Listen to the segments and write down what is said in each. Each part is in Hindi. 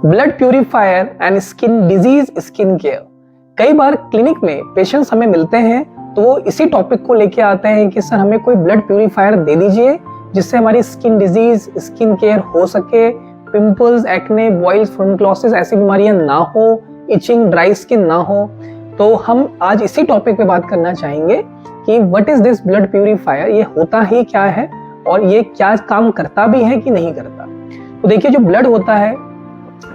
Blood purifier and skin disease skin care. कई बार क्लिनिक में पेशेंट्स हमें मिलते हैं तो वो इसी टॉपिक को लेके आते हैं कि सर हमें कोई ब्लड प्यूरिफायर दे दीजिए जिससे हमारी स्किन डिजीज स्किन केयर हो सके, पिंपल्स, एक्ने, बॉइल्स, फुंक्लोसिस ऐसी बीमारियां ना हो, इचिंग, ड्राई स्किन ना हो। तो हम आज इसी टॉपिक पे बात करना चाहेंगे कि what is this blood purifier, ये होता ही क्या है और ये क्या काम करता भी है कि नहीं करता। तो देखिए, जो ब्लड होता है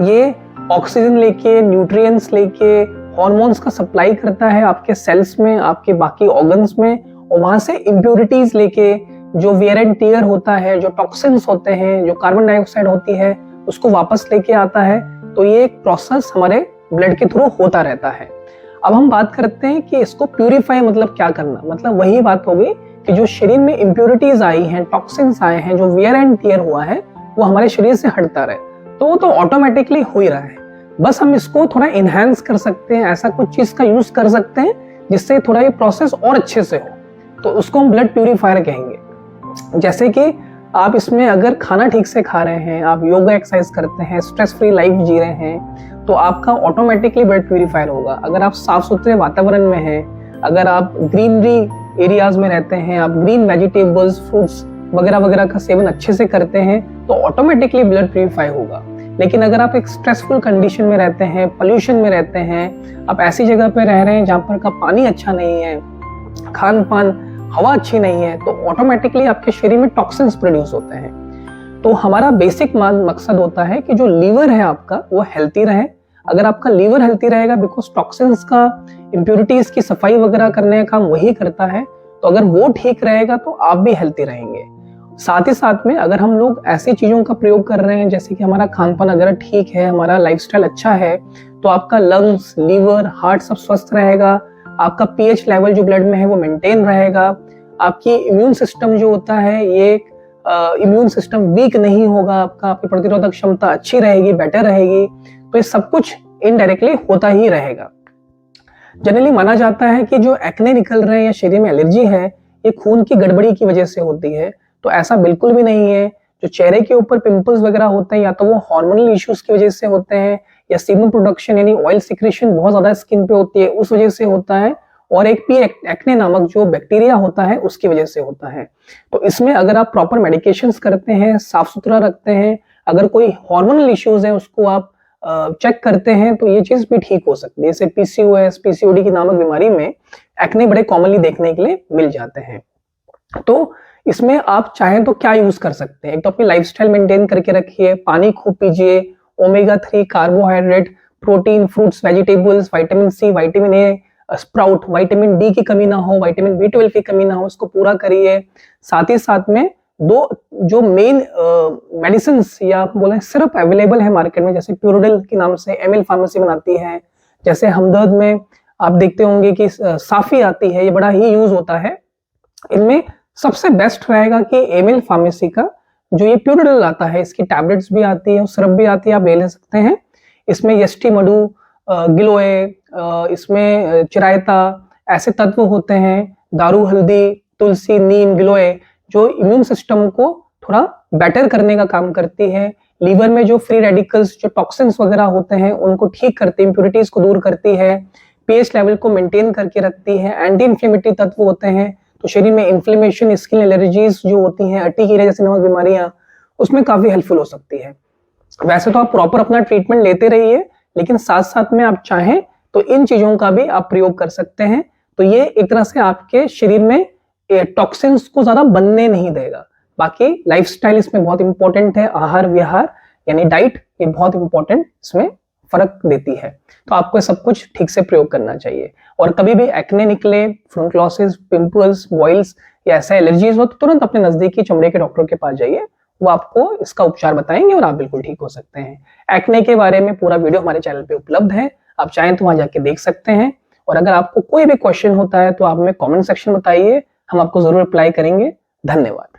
ये ऑक्सीजन लेके, न्यूट्रिएंट्स लेके, हॉर्मोन्स का सप्लाई करता है आपके सेल्स में, आपके बाकी ऑर्गन्स में, और वहां से इम्प्योरिटीज लेके, जो वियर एंड टियर होता है, जो टॉक्सिन्स होते हैं, जो कार्बन डाइऑक्साइड होती है, उसको वापस लेके आता है। तो ये एक प्रोसेस हमारे ब्लड के थ्रू होता रहता है। अब हम बात करते हैं कि इसको प्यूरिफाई मतलब क्या करना। मतलब वही बात होगी कि जो शरीर में इम्प्योरिटीज आई हैं, टॉक्सिन्स आए हैं, जो वियर एंड टियर हुआ है वो हमारे शरीर से हटता रहे। तो वो तो ऑटोमेटिकली हो ही रहा है, बस हम इसको थोड़ा इनहेंस कर सकते हैं, ऐसा कुछ चीज का यूज कर सकते हैं जिससे थोड़ा ये प्रोसेस और अच्छे से हो। तो उसको हम ब्लड प्यूरिफायर कहेंगे। जैसे कि आप इसमें अगर खाना ठीक से खा रहे हैं, आप योगा एक्सरसाइज करते हैं, स्ट्रेस फ्री लाइफ जी रहे हैं, तो आपका ऑटोमेटिकली ब्लड प्यूरिफायर होगा। अगर आप साफ सुथरे वातावरण में हैं, अगर आप ग्रीनरी एरियाज में रहते हैं, आप ग्रीन वेजिटेबल्स, फ्रूट्स वगैरह वगैरह का सेवन अच्छे से करते हैं, तो ऑटोमेटिकली ब्लड प्यूरिफाई होगा। लेकिन अगर आप एक स्ट्रेसफुल कंडीशन में रहते हैं, पोल्यूशन में रहते हैं, आप ऐसी जगह पे रह रहे हैं जहाँ पर का पानी अच्छा नहीं है, खान पान, हवा अच्छी नहीं है, तो ऑटोमेटिकली आपके शरीर में टॉक्सिन्स प्रोड्यूस होते हैं। तो हमारा बेसिक मकसद होता है कि जो लीवर है आपका वो हेल्थी रहे। अगर आपका लीवर हेल्थी रहेगा, बिकॉज टॉक्सिन्स का, इम्प्योरिटीज की सफाई वगैरह करने का काम वही करता है, तो अगर वो ठीक रहेगा तो आप भी हेल्थी रहेंगे। साथ ही साथ में अगर हम लोग ऐसी चीजों का प्रयोग कर रहे हैं जैसे कि हमारा खान पान अगर ठीक है, हमारा लाइफस्टाइल अच्छा है, तो आपका लंग्स, लीवर, हार्ट सब स्वस्थ रहेगा। आपका पीएच लेवल जो ब्लड में है वो मेंटेन रहेगा। आपकी इम्यून सिस्टम जो होता है, ये इम्यून सिस्टम वीक नहीं होगा, आपकी प्रतिरोधक क्षमता अच्छी रहेगी, बेटर रहेगी। तो ये सब कुछ इनडायरेक्टली होता ही रहेगा। जनरली माना जाता है कि जो एक्ने निकल रहे हैं या शरीर में एलर्जी है, ये खून की गड़बड़ी की वजह से होती है। तो ऐसा बिल्कुल भी नहीं है। जो चेहरे के ऊपर पिंपल्स वगैरह होते हैं, या तो वो हार्मोनल इश्यूज की वजह से होते हैं, या सीबम प्रोडक्शन यानी ऑयल सिक्रेशन बहुत ज्यादा स्किन पे होती है उस वजह से होता है, और एक पी एक्ने नामक जो बैक्टीरिया होता है उसकी वजह से होता है। तो इसमें अगर आप प्रॉपर मेडिकेशंस करते हैं, साफ सुथरा रखते हैं, अगर कोई हार्मोनल इश्यूज है उसको आप चेक करते हैं, तो ये चीज भी ठीक हो सकती है। जैसे पीसीओएस, पीसीओडी की नामक बीमारी में एक्ने बड़े कॉमनली देखने के लिए मिल जाते हैं। तो इसमें आप चाहें तो क्या यूज कर सकते हैं। एक तो अपनी लाइफस्टाइल मेंटेन करके रखिए, पानी खूब पीजिए, omega 3 carbohydrate, protein, fruits, vegetables, vitamin C, vitamin A, sprout, vitamin D की कमी ना हो, विटामिन बी12 की कमी ना हो, इसको पूरा करिए। साथ ही साथ में दो जो मेन मेडिसिन या बोले सिर्फ अवेलेबल है मार्केट में, जैसे प्यूरोडल के नाम से एमएल फार्मेसी बनाती है, जैसे हमदर्द में आप देखते होंगे कि साफी आती है, ये बड़ा ही यूज होता है। इनमें सबसे बेस्ट रहेगा कि एमएल फार्मेसी का जो ये प्यूरोडल आता है, इसकी टैबलेट्स भी आती है और सिरप भी आती है, आप ले ले सकते हैं। इसमें यष्टि मधु, गिलोय, इसमें चिरायता ऐसे तत्व होते हैं, दारू, हल्दी, तुलसी, नीम, गिलोय, जो इम्यून सिस्टम को थोड़ा बेटर करने का काम करती है। लीवर में जो फ्री रेडिकल्स, जो टॉक्सिन्स वगैरह होते हैं उनको ठीक करती है, इंप्योरिटीज को दूर करती है, पीएच लेवल को मेंटेन करके रखती है, एंटी इंफ्लेमेटरी तत्व होते हैं, तो शरीर में इन्फ्लेमेशन, स्किन एलर्जीज जो होती हैं, अर्टिकेरिया जैसी नमक बीमारियां, उसमें काफी हेल्पफुल हो सकती है। वैसे तो आप प्रॉपर अपना ट्रीटमेंट लेते रहिए, लेकिन साथ साथ में आप चाहें तो इन चीजों का भी आप प्रयोग कर सकते हैं। तो ये एक तरह से आपके शरीर में टॉक्सिन्स को ज्यादा बनने नहीं देगा। बाकी लाइफस्टाइल इसमें बहुत इंपॉर्टेंट है, आहार विहार यानी डाइट, ये बहुत इंपॉर्टेंट इसमें फर्क देती है। तो आपको सब कुछ ठीक से प्रयोग करना चाहिए। और कभी भी एक्ने निकले, फुंक्लोसिस, पिंपल्स, बॉइल्स या ऐसा एलर्जीज हो, तो तुरंत अपने नजदीकी चमड़े के डॉक्टर के पास जाइए, वो आपको इसका उपचार बताएंगे और आप बिल्कुल ठीक हो सकते हैं। एक्ने के बारे में पूरा वीडियो हमारे चैनल पे उपलब्ध है, आप चाहें तो वहां जाके देख सकते हैं। और अगर आपको कोई भी क्वेश्चन होता है तो आप हमें कमेंट सेक्शन बताइए, हम आपको जरूर रिप्लाई करेंगे। धन्यवाद।